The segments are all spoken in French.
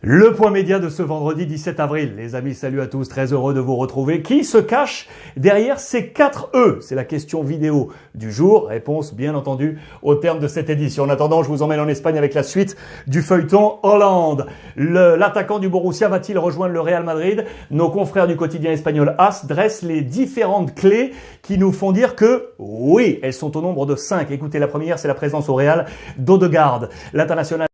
Le point média de ce vendredi 17 avril. Les amis, salut à tous, très heureux de vous retrouver. Qui se cache derrière ces 4 E? C'est la question vidéo du jour. Réponse, bien entendu, au terme de cette édition. En attendant, je vous emmène en Espagne avec la suite du feuilleton Hollande. L'attaquant du Borussia va-t-il rejoindre le Real Madrid? Nos confrères du quotidien espagnol AS dressent les différentes clés qui nous font dire que oui, elles sont au nombre de 5. Écoutez, la première, c'est la présence au Real d'Odegaard, l'international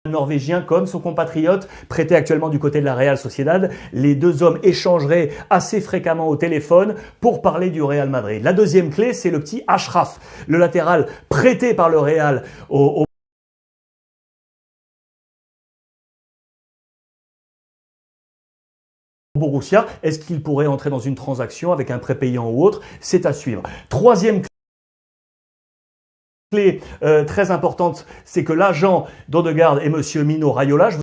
norvégien comme son compatriote prêté actuellement du côté de la Real Sociedad. Les deux hommes échangeraient assez fréquemment au téléphone pour parler du Real Madrid. La deuxième clé, c'est le petit Achraf, le latéral prêté par le Real au Borussia. Est-ce qu'il pourrait entrer dans une transaction avec un prépayant ou autre? C'est à suivre. Troisième clé très importante, c'est que l'agent d'Odegaard est monsieur Mino Raiola. Je vous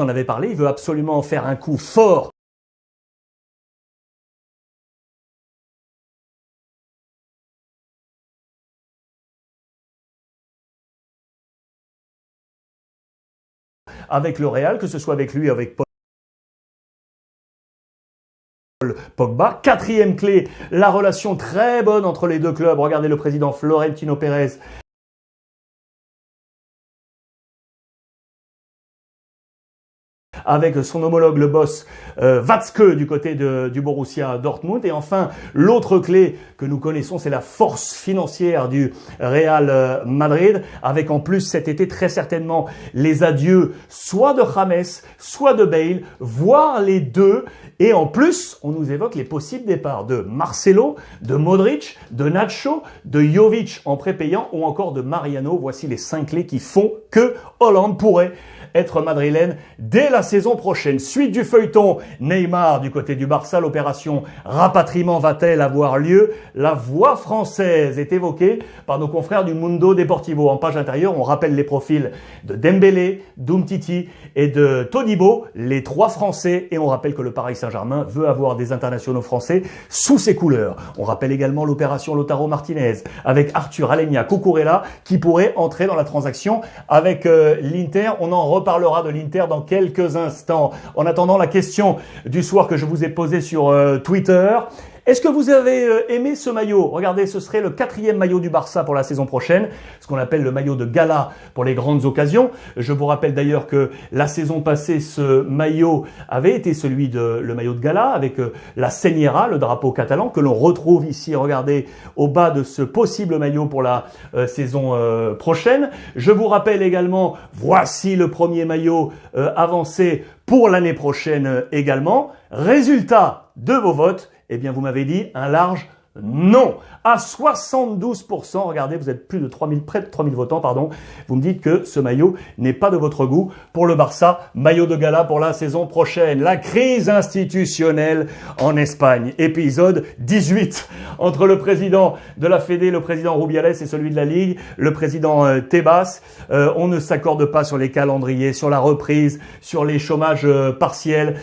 en avais parlé, il veut absolument faire un coup fort avec le Real, que ce soit avec lui, avec Pogba. Quatrième clé, la relation très bonne entre les deux clubs. Regardez le président Florentino Pérez avec son homologue, le boss Watzke du côté du Borussia Dortmund. Et enfin, l'autre clé que nous connaissons, c'est la force financière du Real Madrid, avec en plus cet été très certainement les adieux soit de James, soit de Bale, voire les deux. Et en plus, on nous évoque les possibles départs de Marcelo, de Modric, de Nacho, de Jovic en prépayant ou encore de Mariano. Voici les 5 clés qui font que Hollande pourrait être madrilène dès la saison prochaine. Suite du feuilleton, Neymar du côté du Barça, l'opération rapatriement va-t-elle avoir lieu? La voix française est évoquée par nos confrères du Mundo Deportivo. En page intérieure, on rappelle les profils de Dembélé, d'Umtiti et de Todibo, les 3 Français, et on rappelle que le Paris Saint-Germain veut avoir des internationaux français sous ses couleurs. On rappelle également l'opération Lautaro Martinez avec Arthur Alenia Cucurella qui pourrait entrer dans la transaction avec l'Inter. On en reparlera de l'Inter dans quelques instants. En attendant, la question du soir que je vous ai posée sur Twitter. Est-ce que vous avez aimé ce maillot? Regardez, ce serait le 4e maillot du Barça pour la saison prochaine, ce qu'on appelle le maillot de gala pour les grandes occasions. Je vous rappelle d'ailleurs que la saison passée, ce maillot avait été celui de le maillot de gala avec la Señera, le drapeau catalan, que l'on retrouve ici, regardez, au bas de ce possible maillot pour la saison prochaine. Je vous rappelle également, voici le premier maillot avancé pour l'année prochaine également. Résultat de vos votes, eh bien, vous m'avez dit un large non. À 72%, regardez, vous êtes plus de 3000, près de 3000 votants, pardon. Vous me dites que ce maillot n'est pas de votre goût pour le Barça. Maillot de gala pour la saison prochaine. La crise institutionnelle en Espagne. Épisode 18. Entre le président de la Fédé, le président Rubiales et celui de la Ligue, le président Tebas. On ne s'accorde pas sur les calendriers, sur la reprise, sur les chômages partiels.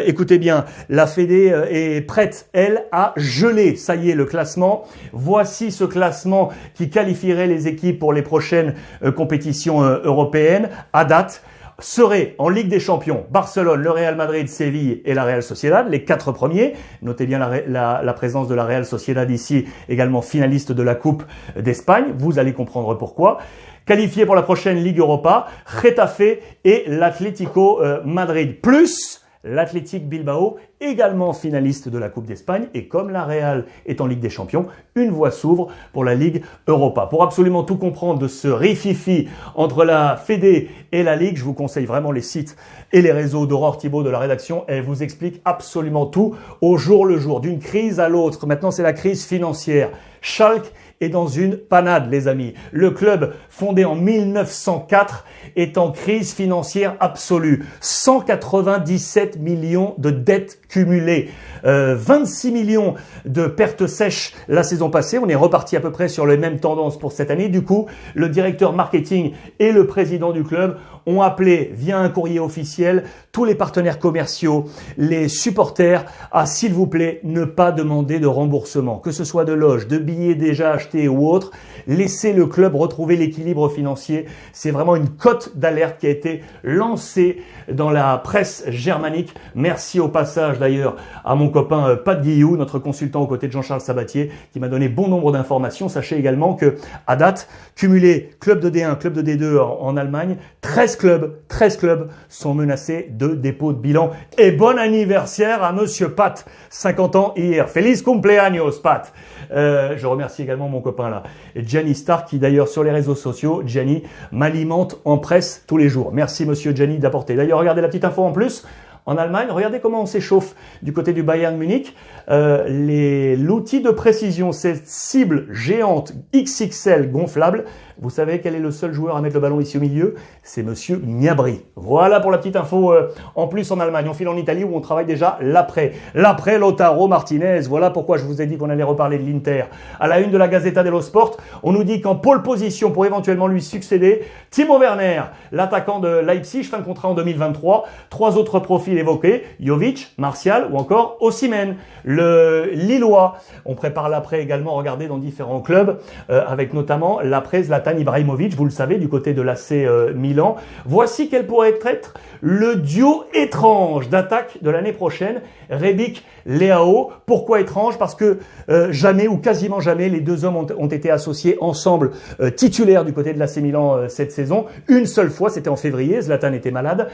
Écoutez bien, la Fédé est prête, elle, à geler. Ça y est, le classement. Voici ce classement qui qualifierait les équipes pour les prochaines compétitions européennes. À date, seraient en Ligue des Champions Barcelone, le Real Madrid, Séville et la Real Sociedad, les 4 premiers. Notez bien la présence de la Real Sociedad ici, également finaliste de la Coupe d'Espagne. Vous allez comprendre pourquoi. Qualifiés pour la prochaine Ligue Europa, Getafe et l'Atlético Madrid, plus l'Athletic Bilbao, également finaliste de la Coupe d'Espagne. Et comme la Real est en Ligue des Champions, une voie s'ouvre pour la Ligue Europa. Pour absolument tout comprendre de ce rififi entre la Fédé et la Ligue, je vous conseille vraiment les sites et les réseaux d'Aurore Thibault de la rédaction. Elle vous explique absolument tout au jour le jour, d'une crise à l'autre. Maintenant, c'est la crise financière. Schalke est dans une panade, les amis. Le club, fondé en 1904, est en crise financière absolue. 197 millions de dettes cumulées. 26 millions de pertes sèches la saison passée. On est reparti à peu près sur les mêmes tendances pour cette année. Du coup, le directeur marketing et le président du club ont appelé via un courrier officiel tous les partenaires commerciaux, les supporters à, s'il vous plaît, ne pas demander de remboursement, que ce soit de loges, de billets déjà achetés ou autres. Laissez le club retrouver l'équilibre financier. C'est vraiment une cote d'alerte qui a été lancée dans la presse germanique. Merci au passage d'ailleurs à mon copain Pat Guillou, notre consultant aux côtés de Jean-Charles Sabatier, qui m'a donné bon nombre d'informations. Sachez également que, à date, cumulé club de D1, club de D2 en Allemagne, 13 clubs sont menacés de dépôt de bilan. Et bon anniversaire à Monsieur Pat, 50 ans hier. Feliz cumpleaños, Pat. Je remercie également mon copain là, Gianni Stark, qui d'ailleurs sur les réseaux sociaux, Gianni, m'alimente en presse tous les jours. Merci Monsieur Gianni d'apporter. D'ailleurs, regardez la petite info en plus. En Allemagne, regardez comment on s'échauffe du côté du Bayern Munich. L'outil de précision, cette cible géante XXL gonflable. Vous savez quel est le seul joueur à mettre le ballon ici au milieu? C'est Monsieur Gnabry. Voilà pour la petite info en plus en Allemagne. On file en Italie où on travaille déjà l'après. L'après Lautaro Martinez. Voilà pourquoi je vous ai dit qu'on allait reparler de l'Inter. À la une de la Gazzetta dello Sport, on nous dit qu'en pole position pour éventuellement lui succéder, Timo Werner, l'attaquant de Leipzig, fin de contrat en 2023. 3 autres profils évoqués, Jovic, Martial ou encore Osimhen. Le Lillois, on prépare l'après également, regardez dans différents clubs, avec notamment l'après Zlatan Ibrahimovic, vous le savez, du côté de l'AC Milan. Voici quel pourrait être le duo étrange d'attaque de l'année prochaine, Rebic Leao. Pourquoi étrange? Parce que jamais ou quasiment jamais les deux hommes ont été associés ensemble titulaires du côté de l'AC Milan cette saison. Une seule fois, c'était en février, Zlatan était malade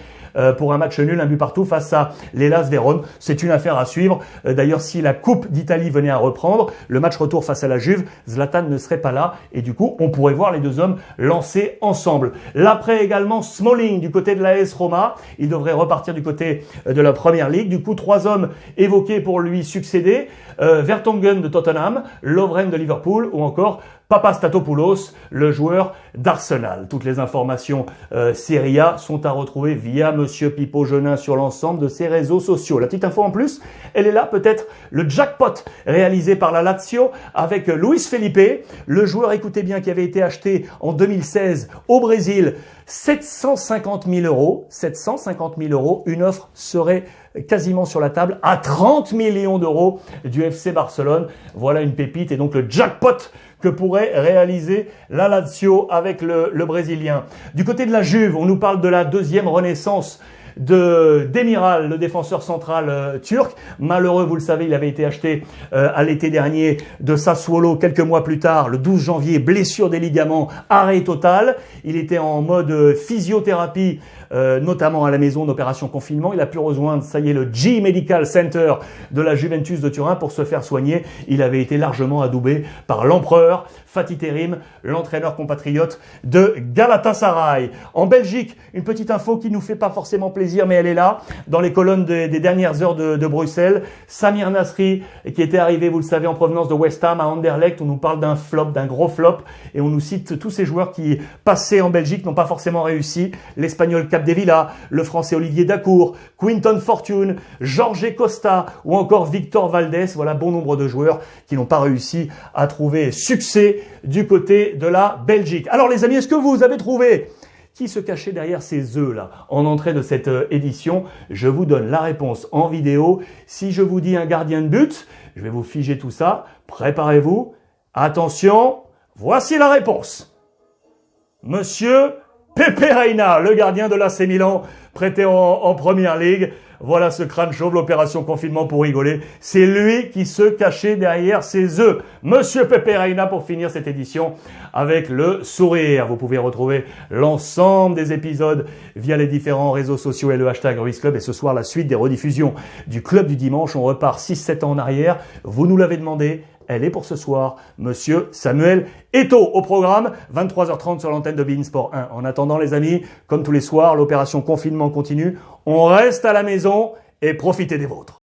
pour un match nul, un but partout face à l'Hellas Vérone. C'est une affaire à suivre. D'ailleurs, si la Coupe d'Italie venait à reprendre, le match retour face à la Juve, Zlatan ne serait pas là et du coup, on pourrait voir les deux hommes lancés ensemble. L'après également, Smalling du côté de l'AS Roma. Il devrait repartir du côté de la Première Ligue. Du coup, 3 hommes évoqués pour lui succéder. Vertonghen de Tottenham, Lovren de Liverpool ou encore Papastatopoulos, le joueur d'Arsenal. Toutes les informations Serie A sont à retrouver via Monsieur Pipo Genin sur l'ensemble de ses réseaux sociaux. La petite info en plus, elle est là, peut-être le jackpot réalisé par la Lazio avec Luis Felipe, le joueur, écoutez bien, qui avait été acheté en 2016 au Brésil, 750 000 euros. 750 000 euros, une offre serait quasiment sur la table à 30 millions d'euros du FC Barcelone. Voilà une pépite et donc le jackpot que pourrait réaliser la Lazio avec le Brésilien. Du côté de la Juve, on nous parle de la deuxième renaissance de Demiral, le défenseur central turc. Malheureux, vous le savez, il avait été acheté à l'été dernier de Sassuolo quelques mois plus tard, le 12 janvier, blessure des ligaments, arrêt total. Il était en mode physiothérapie, notamment à la maison d'opération confinement. Il a pu rejoindre, ça y est, le G Medical Center de la Juventus de Turin pour se faire soigner. Il avait été largement adoubé par l'empereur Fatih Terim, l'entraîneur compatriote de Galatasaray. En Belgique, une petite info qui nous fait pas forcément plaisir, mais elle est là, dans les colonnes des dernières heures de Bruxelles. Samir Nasri, qui était arrivé, vous le savez, en provenance de West Ham à Anderlecht. On nous parle d'un flop, d'un gros flop, et on nous cite tous ces joueurs qui, passés en Belgique, n'ont pas forcément réussi. L'Espagnol Capdevila, le Français Olivier Dacour, Quinton Fortune, Jorge Costa ou encore Victor Valdés. Voilà bon nombre de joueurs qui n'ont pas réussi à trouver succès du côté de la Belgique. Alors les amis, est-ce que vous avez trouvé qui se cachait derrière ces œufs là en entrée de cette édition? Je vous donne la réponse en vidéo. Si je vous dis un gardien de but, je vais vous figer tout ça. Préparez-vous. Attention, voici la réponse. Monsieur Pepe Reina, le gardien de l'AC Milan, prêté en Première Ligue. Voilà ce crâne chauve, l'opération confinement pour rigoler. C'est lui qui se cachait derrière ces œufs. Monsieur Pepe Reina pour finir cette édition avec le sourire. Vous pouvez retrouver l'ensemble des épisodes via les différents réseaux sociaux et le hashtag Ruiz Club. Et ce soir, la suite des rediffusions du Club du Dimanche. On repart 6-7 ans en arrière. Vous nous l'avez demandé. Elle est pour ce soir, Monsieur Samuel Eto'o au programme, 23h30 sur l'antenne de beIN Sport 1. En attendant les amis, comme tous les soirs, l'opération confinement continue. On reste à la maison et profitez des vôtres.